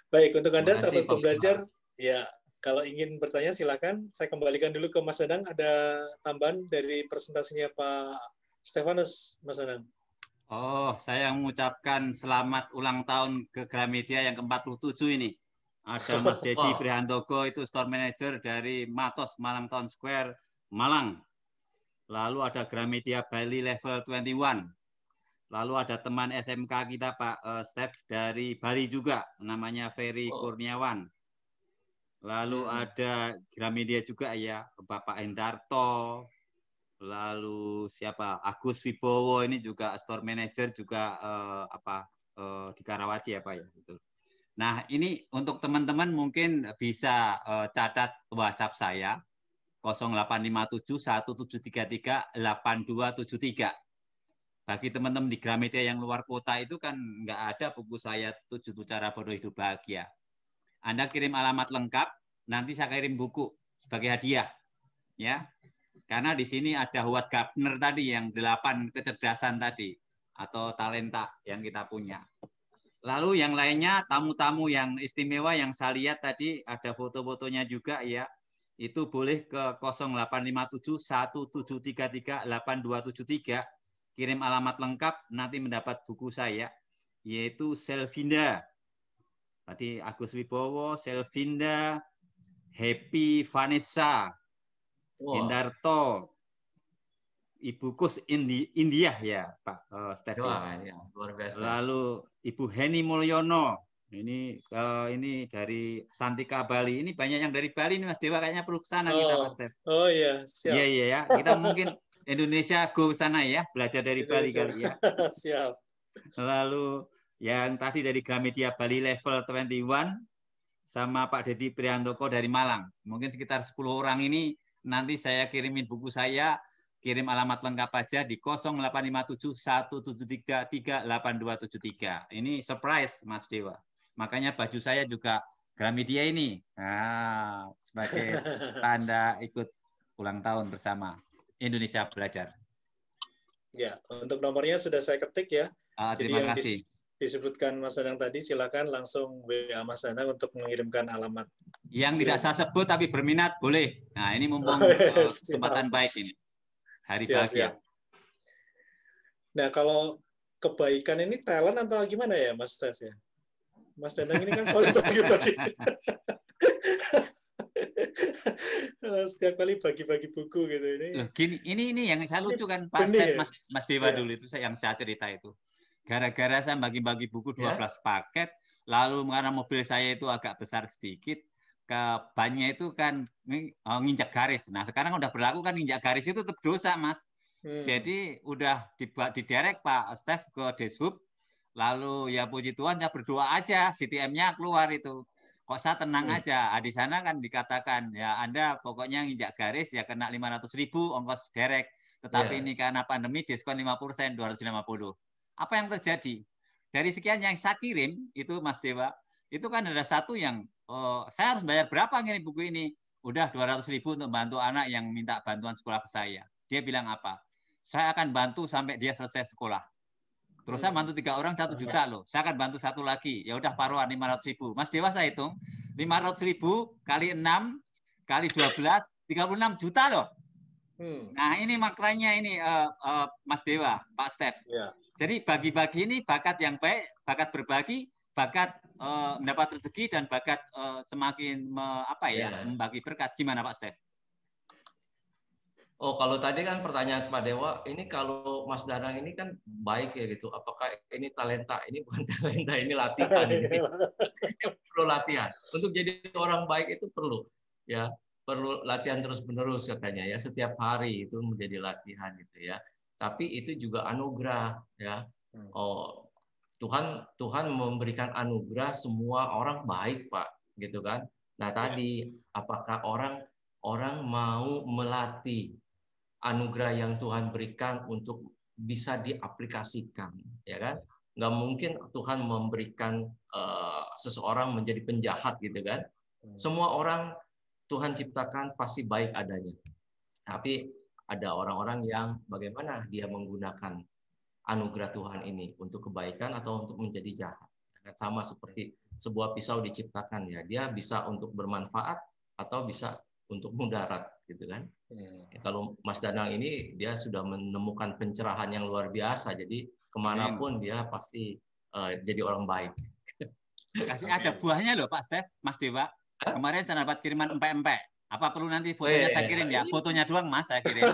Baik, untuk Anda sahabat pembelajar, ya kalau ingin bertanya silakan. Saya kembalikan dulu ke Mas Danang. Ada tambahan dari presentasinya Pak Stefanus, Mas Danang? Oh, saya mengucapkan selamat ulang tahun ke Gramedia yang ke-47 ini. Ada Mas Dedi Prihandoko, itu store manager dari Matos, Malang Town Square, Malang. Lalu ada Gramedia Bali level 21. Lalu ada teman SMK kita Pak Stef dari Bali juga, namanya Ferry Kurniawan. Lalu ada Gramedia juga ya, Bapak Endarto. Lalu siapa? Agus Wibowo, ini juga store manager juga di Karawaci ya Pak ya. Betul. Nah, ini untuk teman-teman mungkin bisa catat WhatsApp saya 085717338273. Bagi teman-teman di Gramedia yang luar kota itu kan nggak ada buku saya 7 cara bodoh hidup bahagia. Anda kirim alamat lengkap, nanti saya kirim buku sebagai hadiah. Ya. Karena di sini ada Howard Gardner tadi yang 8 kecerdasan tadi atau talenta yang kita punya. Lalu yang lainnya tamu-tamu yang istimewa yang saya lihat tadi ada foto-fotonya juga ya. Itu boleh ke 085717338273. Kirim alamat lengkap nanti mendapat buku saya yaitu Selvinda. Tadi Agus Wibowo, Selvinda, Happy Vanessa, Hendarto, Ibu Kus India ya Pak Stefan. Ya, luar biasa. Lalu Ibu Heni Mulyono, ini dari Santika Bali. Ini banyak yang dari Bali nih Mas Dewa, kayaknya perlu ke sana kita Pak Stef. Oh iya, siap. Iya ya, kita mungkin Indonesia go ke sana ya, belajar dari Bali kali ya. Siap. Lalu yang tadi dari Gramedia Bali level 21 sama Pak Dedi Prihandoko dari Malang. Mungkin sekitar 10 orang ini nanti saya kirimin buku saya, kirim alamat lengkap aja di 085717338273. Ini surprise Mas Dewa. Makanya baju saya juga Gramedia ini. Nah, sebagai tanda ikut ulang tahun bersama Indonesia Belajar. Ya, untuk nomornya sudah saya ketik ya. Terima kasih. Disebutkan Mas Danang tadi, silakan langsung WA Mas Danang untuk mengirimkan alamat. Yang tidak saya sebut tapi berminat boleh. Nah, ini mumpung kesempatan baik ini. Hari bahagia. Nah, kalau kebaikan ini talent atau gimana ya, Mas Stef ya? Mas Danang ini kan selalu bagi-bagi. Setiap kali bagi-bagi buku gitu ini. Loh, gini, ini yang saya lucu kan Pak Stef, Mas Dewa dulu itu yang saya cerita itu. Gara-gara saya bagi-bagi buku 12 paket, lalu karena mobil saya itu agak besar sedikit, ke bannya itu kan nginjak garis. Nah sekarang udah berlaku kan nginjak garis itu tetap dosa, Mas. Jadi udah diderek Pak Stef ke Dishub, lalu ya puji Tuhan saya berdoa aja, CTM-nya keluar itu. Kok saya tenang aja, di sana kan dikatakan ya Anda pokoknya nginjak garis ya kena 500.000 ongkos derek. Tetapi ini karena pandemi diskon 5%, 250. Apa yang terjadi? Dari sekian yang saya kirim itu Mas Dewa, itu kan ada satu yang saya harus bayar berapa ngirim buku ini? Udah 200.000 untuk bantu anak yang minta bantuan sekolah ke saya. Dia bilang apa? Saya akan bantu sampai dia selesai sekolah. Terus saya bantu 3 orang 1 juta loh. Saya akan bantu satu lagi. Ya udah paruhan 500.000. Mas Dewa saya hitung 500.000 kali 6 kali 12 36 juta loh. Nah ini maknanya ini Mas Dewa, Pak Stef. Jadi bagi-bagi ini bakat yang baik, bakat berbagi, bakat mendapat rezeki dan bakat semakin membagi berkat. Gimana Pak Stef? Oh, kalau tadi kan pertanyaan Pak Dewa, ini kalau Mas Danang ini kan baik ya gitu. Apakah ini talenta? Ini bukan talenta, ini latihan. Ini perlu latihan. Untuk jadi orang baik itu perlu ya, perlu latihan terus-menerus katanya ya. Setiap hari itu menjadi latihan gitu ya. Tapi itu juga anugerah ya. Oh, Tuhan memberikan anugerah semua orang baik, Pak, gitu kan. Nah, tadi apakah orang mau melatih anugerah yang Tuhan berikan untuk bisa diaplikasikan, ya kan? Nggak mungkin Tuhan memberikan seseorang menjadi penjahat gitu kan. Semua orang Tuhan ciptakan pasti baik adanya. Tapi ada orang-orang yang bagaimana dia menggunakan anugerah Tuhan ini untuk kebaikan atau untuk menjadi jahat. Sama seperti sebuah pisau diciptakan ya, dia bisa untuk bermanfaat atau bisa untuk mudarat gitu kan. Kalau Mas Danang ini dia sudah menemukan pencerahan yang luar biasa, jadi kemanapun dia pasti jadi orang baik. Kasih ada buahnya loh Pak Stef, Mas Dewa. Kemarin saya dapat kiriman empek-empek. Apa perlu nanti fotonya saya kirim ya? Fotonya doang Mas saya kirim.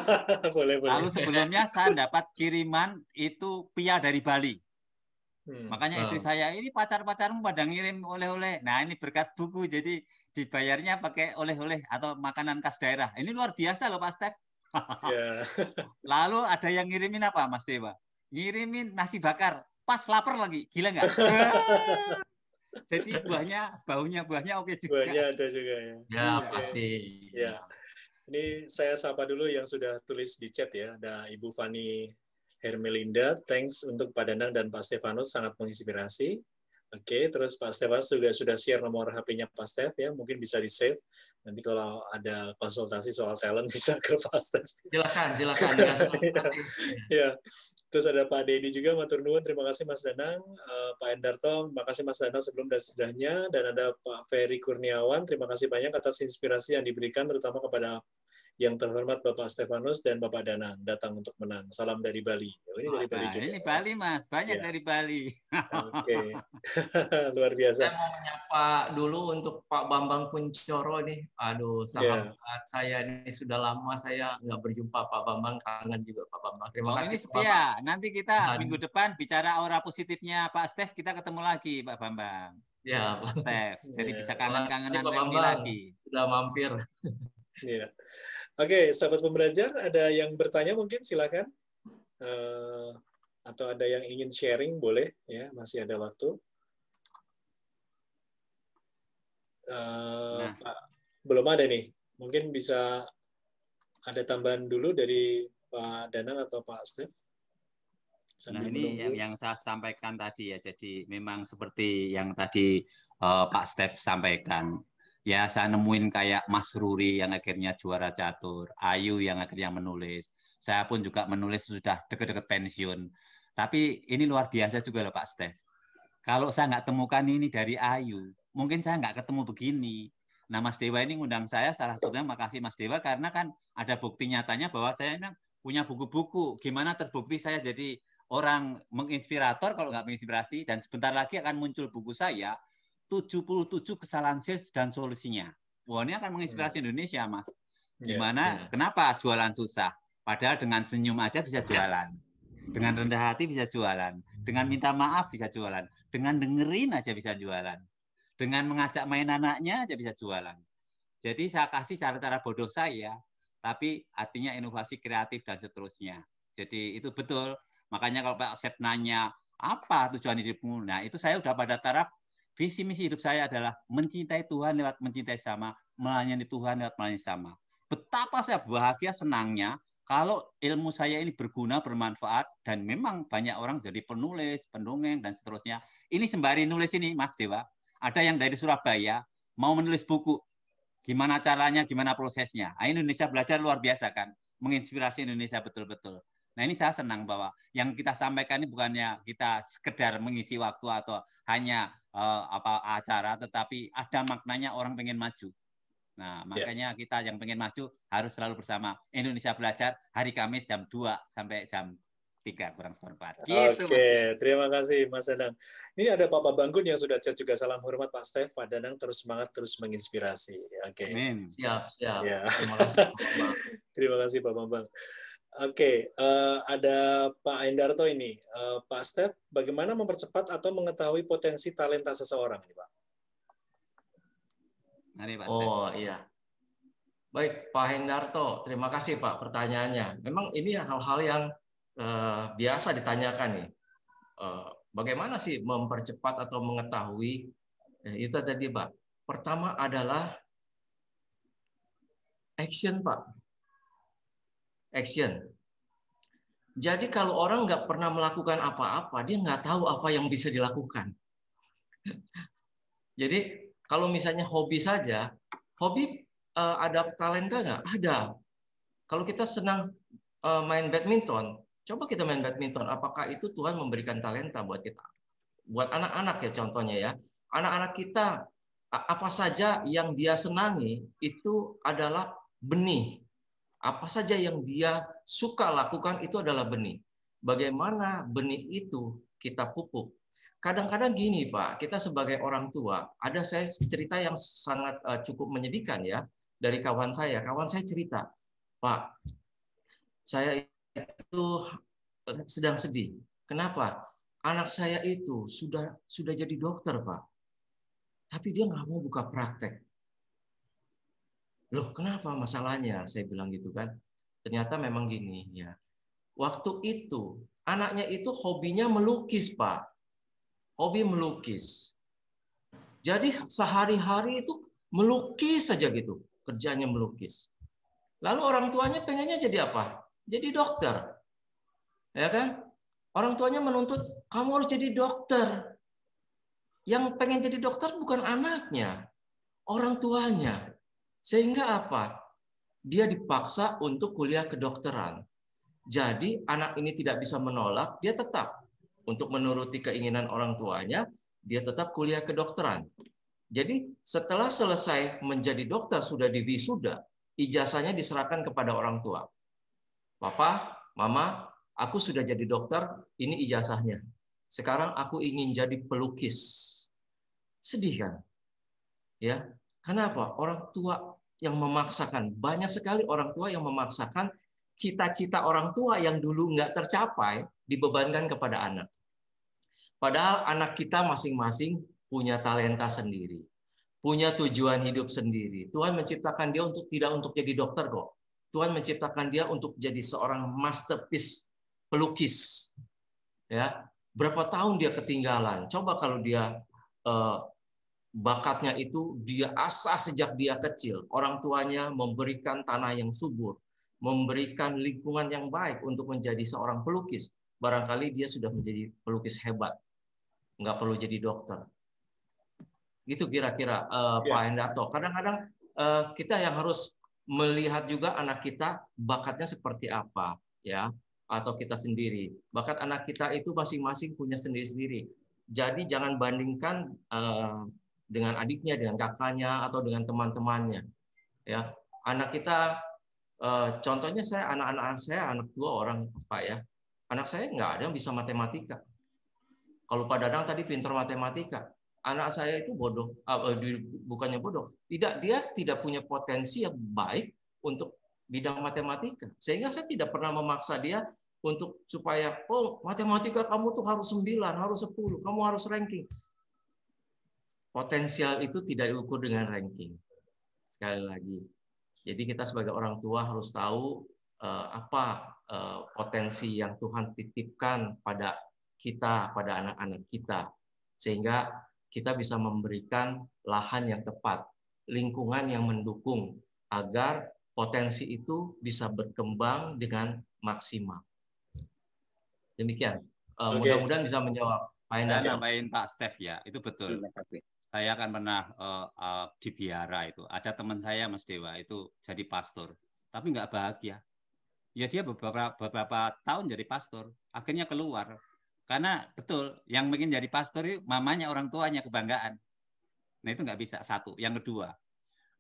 Boleh. Lalu sebelumnya saya dapat kiriman itu pia dari Bali. Makanya istri saya ini pacar-pacarmu pada ngirim oleh-oleh. Nah ini berkat buku jadi dibayarnya pakai oleh-oleh atau makanan khas daerah. Ini luar biasa loh Pak Stef. Lalu ada yang ngirimin apa Mas Dewa? Ngirimin nasi bakar. Pas lapar lagi. Gila nggak? Jadi baunya oke juga. Buahnya ada juga ya. Ya pasti. Ya. Ini saya sapa dulu yang sudah tulis di chat ya. Ada Ibu Fani Hermelinda, thanks untuk Pak Danang dan Pak Stefanus, sangat menginspirasi. Oke, terus Pak Stefanus juga sudah share nomor HP-nya Pak Stef ya, mungkin bisa di-save. Nanti kalau ada konsultasi soal talent bisa ke Pak Stef. Silakan. Ya. Terus ada Pak Dedi juga, matur nuwun, terima kasih Mas Danang. Pak Endarto, terima kasih Mas Danang sebelum dan sesudahnya. Dan ada Pak Ferry Kurniawan, terima kasih banyak atas inspirasi yang diberikan, terutama kepada yang terhormat Bapak Stefanus dan Bapak Danang datang untuk menang. Salam dari Bali. Oh, ini dari Bali juga. Ini Bali Mas, banyak dari Bali. Oke, luar biasa. Saya mau menyapa dulu untuk Pak Bambang Kuncoro nih. Aduh, sahabat saya ini sudah lama saya nggak berjumpa Pak Bambang, kangen juga Pak Bambang. Terima kasih. Ini setia. Nanti kita minggu depan bicara aura positifnya Pak Stef, kita ketemu lagi Pak Bambang. Ya, Pak Stef. Jadi bisa kangen-kangenan lagi. Sudah mampir. Iya. Oke, sahabat pembelajar, ada yang bertanya mungkin silakan. Atau ada yang ingin sharing boleh ya, masih ada waktu. Pak, belum ada nih. Mungkin bisa ada tambahan dulu dari Pak Danang atau Pak Stef. Nah ini yang saya sampaikan tadi ya. Jadi memang seperti yang tadi Pak Stef sampaikan. Ya, saya nemuin kayak Mas Ruri yang akhirnya juara catur, Ayu yang akhirnya menulis. Saya pun juga menulis sudah dekat-dekat pensiun. Tapi ini luar biasa juga loh Pak Stef. Kalau saya nggak temukan ini dari Ayu, mungkin saya nggak ketemu begini. Nah Mas Dewa ini ngundang saya, salah satunya makasih Mas Dewa, karena kan ada bukti nyatanya bahwa saya punya buku-buku. Gimana terbukti saya jadi orang menginspirator kalau nggak menginspirasi, dan sebentar lagi akan muncul buku saya, 77 kesalahan sales dan solusinya. Wah, ini akan menginspirasi Indonesia, Mas. Gimana? Kenapa jualan susah? Padahal dengan senyum aja bisa jualan. Dengan rendah hati bisa jualan. Dengan minta maaf bisa jualan. dengan dengerin aja bisa jualan. Dengan mengajak main anaknya aja bisa jualan. Jadi saya kasih cara-cara bodoh saya, tapi artinya inovasi kreatif dan seterusnya. Jadi itu betul. Makanya kalau Pak Asep nanya, apa tujuan hidupmu? Nah, itu saya udah pada taraf visi misi hidup saya adalah mencintai Tuhan lewat mencintai sama, melayani Tuhan lewat melayani sama. Betapa saya bahagia, senangnya kalau ilmu saya ini berguna, bermanfaat, dan memang banyak orang jadi penulis, pendongeng, dan seterusnya. Ini sembari nulis ini, Mas Dewa, ada yang dari Surabaya mau menulis buku, gimana caranya, gimana prosesnya. Nah, Indonesia Belajar luar biasa kan, menginspirasi Indonesia betul-betul. Nah, ini saya senang bahwa yang kita sampaikan ini bukannya kita sekedar mengisi waktu atau hanya acara, tetapi ada maknanya orang pengen maju. Nah, makanya kita yang pengen maju harus selalu bersama Indonesia Belajar hari Kamis jam 2 sampai jam 3 kurang seperempat. Gitu, Oke, terima kasih Mas Danang. Ini ada Pak Babanggun yang sudah chat juga. Salam hormat Pak Stef. Pak Danang terus semangat, terus menginspirasi. Oke. Amin. Siap. Ya. Terima kasih Pak Bambang. Terima kasih Pak Bambang. Oke, ada Pak Endarto ini. Pak Stef, bagaimana mempercepat atau mengetahui potensi talenta seseorang ini, Pak? Mari, Pak Stef. Oh iya. Baik, Pak Hendarto. Terima kasih Pak pertanyaannya. Memang ini hal-hal yang biasa ditanyakan nih. Bagaimana sih mempercepat atau mengetahui? Itu tadi Pak. Pertama adalah action Pak. Action. Jadi kalau orang nggak pernah melakukan apa-apa, dia nggak tahu apa yang bisa dilakukan. Jadi kalau misalnya hobi saja, hobi ada talenta nggak? Ada. Kalau kita senang main badminton, coba kita main badminton. Apakah itu Tuhan memberikan talenta buat kita? Buat anak-anak ya contohnya ya. Anak-anak kita apa saja yang dia senangi itu adalah benih. Apa saja yang dia suka lakukan itu adalah benih. Bagaimana benih itu kita pupuk? Kadang-kadang gini Pak, kita sebagai orang tua, ada saya cerita yang sangat cukup menyedihkan ya dari kawan saya. Kawan saya cerita, Pak, saya itu sedang sedih. Kenapa? Anak saya itu sudah jadi dokter, Pak. Tapi dia nggak mau buka praktek. Loh, kenapa masalahnya? Saya bilang gitu kan. Ternyata memang gini ya. Waktu itu anaknya itu hobinya melukis, Pak. Hobi melukis. Jadi sehari-hari itu melukis saja gitu. Kerjanya melukis. Lalu orang tuanya pengennya jadi apa? Jadi dokter. Ya kan? Orang tuanya menuntut, kamu harus jadi dokter. Yang pengen jadi dokter bukan anaknya, orang tuanya. Sehingga apa? Dia dipaksa untuk kuliah kedokteran. Jadi anak ini tidak bisa menolak, dia tetap untuk menuruti keinginan orang tuanya, dia tetap kuliah kedokteran. Jadi setelah selesai menjadi dokter, sudah diwisuda, ijazahnya diserahkan kepada orang tua. Papa, Mama, aku sudah jadi dokter, ini ijazahnya. Sekarang aku ingin jadi pelukis. Sedih kan? Ya, kenapa? Orang tua yang memaksakan, banyak sekali orang tua yang memaksakan cita-cita orang tua yang dulu nggak tercapai dibebankan kepada anak. Padahal anak kita masing-masing punya talenta sendiri, punya tujuan hidup sendiri. Tuhan menciptakan dia tidak untuk jadi dokter kok. Tuhan menciptakan dia untuk jadi seorang masterpiece pelukis. Ya, berapa tahun dia ketinggalan. Coba kalau dia bakatnya itu dia asah sejak dia kecil. Orang tuanya memberikan tanah yang subur, memberikan lingkungan yang baik untuk menjadi seorang pelukis. Barangkali dia sudah menjadi pelukis hebat. Nggak perlu jadi dokter. Gitu kira-kira Pak Hendarto. Kadang-kadang kita yang harus melihat juga anak kita bakatnya seperti apa, ya, atau kita sendiri. Bakat anak kita itu masing-masing punya sendiri-sendiri. Jadi jangan bandingkan dengan adiknya, dengan kakaknya, atau dengan teman-temannya. Ya, anak kita, contohnya anak-anak saya, anak 2 orang Pak ya. Anak saya nggak ada yang bisa matematika. Kalau Pak Dadang tadi pintar matematika, anak saya itu bodoh, bukannya bodoh, dia tidak punya potensi yang baik untuk bidang matematika. Sehingga saya tidak pernah memaksa dia untuk supaya matematika kamu tuh harus 9, harus 10, kamu harus ranking. Potensial itu tidak diukur dengan ranking. Sekali lagi. Jadi kita sebagai orang tua harus tahu apa potensi yang Tuhan titipkan pada kita, pada anak-anak kita. Sehingga kita bisa memberikan lahan yang tepat, lingkungan yang mendukung agar potensi itu bisa berkembang dengan maksimal. Demikian. Mudah-mudahan bisa menjawab Pak Endar. Saya tambahin Pak Steph ya, itu betul. Saya kan pernah di biara itu. Ada teman saya Mas Dewa itu jadi pastor, tapi nggak bahagia. Ya dia beberapa tahun jadi pastor, akhirnya keluar. Karena betul, yang ingin jadi pastor itu mamanya, orang tuanya kebanggaan. Nah itu nggak bisa, satu. Yang kedua,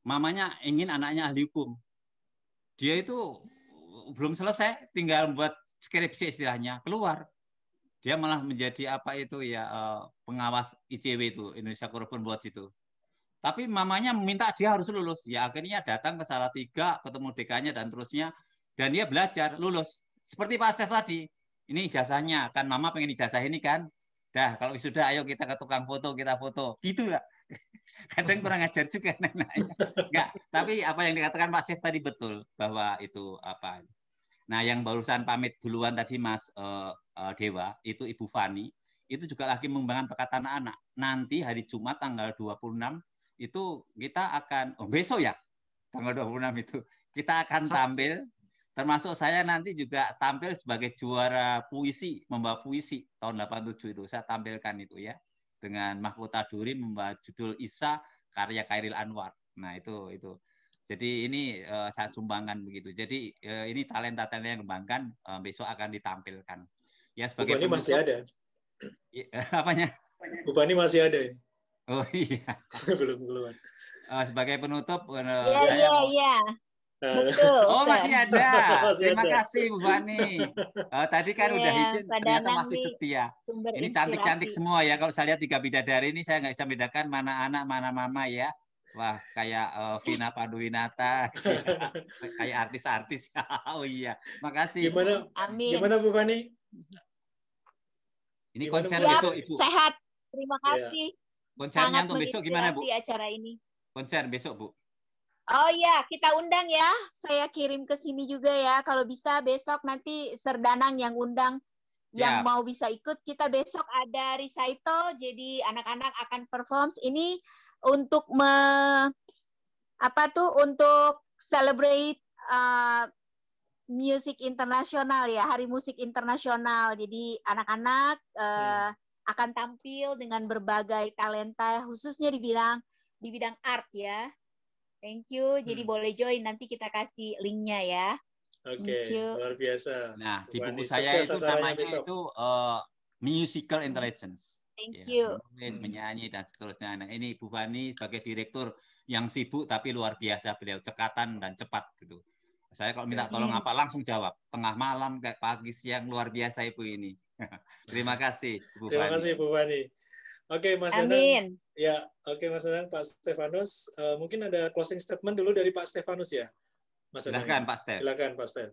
mamanya ingin anaknya ahli hukum. Dia itu belum selesai, tinggal buat skripsi istilahnya, keluar. Dia malah menjadi apa itu ya, pengawas ICW itu, Indonesia Corruption Watch itu. Tapi mamanya meminta dia harus lulus. Ya akhirnya datang ke Salatiga, ketemu dekannya dan terusnya, dan dia belajar, lulus. Seperti Pak Steph tadi, ini ijazahnya, kan mama pengen ijazah ini kan. Dah, kalau sudah ayo kita ke tukang foto, kita foto. Gitu lah. Kadang kurang ajar juga anak-anaknya. Enggak, tapi apa yang dikatakan Pak Steph tadi betul, bahwa itu apa. Nah, yang barusan pamit duluan tadi Mas Dewa, itu Ibu Fani, itu juga lagi mengembangkan bakat anak-anak. Nanti hari Jumat tanggal 26 itu kita akan, besok ya, tanggal 26 itu, kita akan tampil, termasuk saya nanti juga tampil sebagai juara puisi, membawa puisi tahun 87 itu, saya tampilkan itu ya, dengan Mahkota Duri membawa judul Isa, karya Khairil Anwar. Nah, itu. Jadi ini saya sumbangkan begitu. Jadi ini talenta-talenta yang dikembangkan besok akan ditampilkan. Ya sebagai Bu Fani masih ada. Apanya? Bu Fani masih ada. Oh iya. Belum keluar. Sebagai penutup Iya. Betul. Oh masih ada. Masih Terima ada. kasih Bu Fani. Tadi kan udah izin, ternyata masih setia. Ini cantik-cantik semua ya. Kalau saya lihat 3 bidadari ini saya nggak bisa bedakan mana anak, mana mama ya. Wah, kayak Vina Panduwinata, kayak artis-artis. Oh iya, makasih. Gimana Bu Fani? Ini konser Siap, besok, Ibu. Sehat. Terima kasih. Konsernya untuk besok gimana, Bu? Acara ini. Konser besok, Bu. Oh iya, kita undang ya. Saya kirim ke sini juga ya. Kalau bisa besok nanti Serdanang yang undang. Yang mau bisa ikut, kita besok ada recital. Jadi anak-anak akan perform. Ini untuk untuk celebrate musik internasional ya, Hari Musik Internasional. Jadi anak-anak akan tampil dengan berbagai talenta, khususnya di bidang art ya. Thank you. Jadi boleh join, nanti kita kasih linknya ya. Oke, luar biasa. Nah, di buku saya itu namanya itu Musical Intelligence. Thank you. Menulis, menyanyi dan seterusnya. Nah, ini Bu Fani sebagai direktur yang sibuk tapi luar biasa, beliau cekatan dan cepat gitu. Saya kalau minta tolong apa langsung jawab. Tengah malam kayak pagi siang, luar biasa Ibu ini. Terima kasih Bu Fani. Terima kasih Bu Fani. Oke, Mas Danang. Ya, oke Mas Danang, Pak Stefanus, mungkin ada closing statement dulu dari Pak Stefanus ya. Mas silakan Pak Stef. Silakan Pak Stef.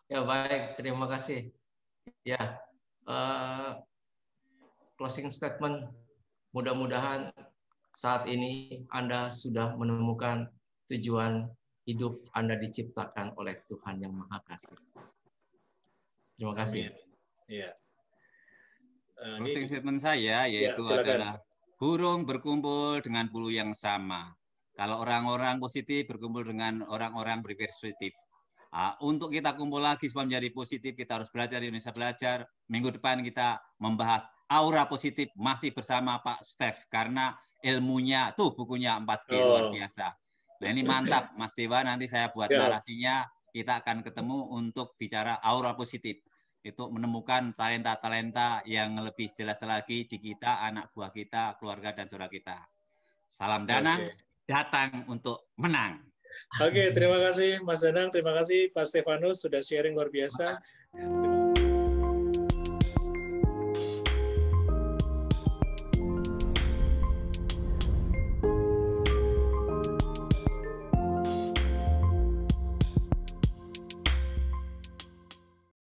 Ya baik, terima kasih. Ya, closing statement. Mudah-mudahan saat ini Anda sudah menemukan tujuan hidup Anda diciptakan oleh Tuhan yang Maha Kasih. Terima kasih. Iya. Closing statement saya yaitu adalah burung berkumpul dengan bulu yang sama. Kalau orang-orang positif berkumpul dengan orang-orang berpositif. Untuk kita kumpul lagi supaya menjadi positif, kita harus belajar di Indonesia Belajar. Minggu depan kita membahas aura positif masih bersama Pak Steph karena ilmunya tuh bukunya 4G luar biasa. Nah ini mantap Mas Dewa, nanti saya buat narasinya, kita akan ketemu untuk bicara aura positif. Itu menemukan talenta-talenta yang lebih jelas lagi di kita, anak buah kita, keluarga dan saudara kita. Salam Danang, datang untuk menang. Oke, terima kasih Mas Danang, terima kasih Pak Stefanus sudah sharing luar biasa.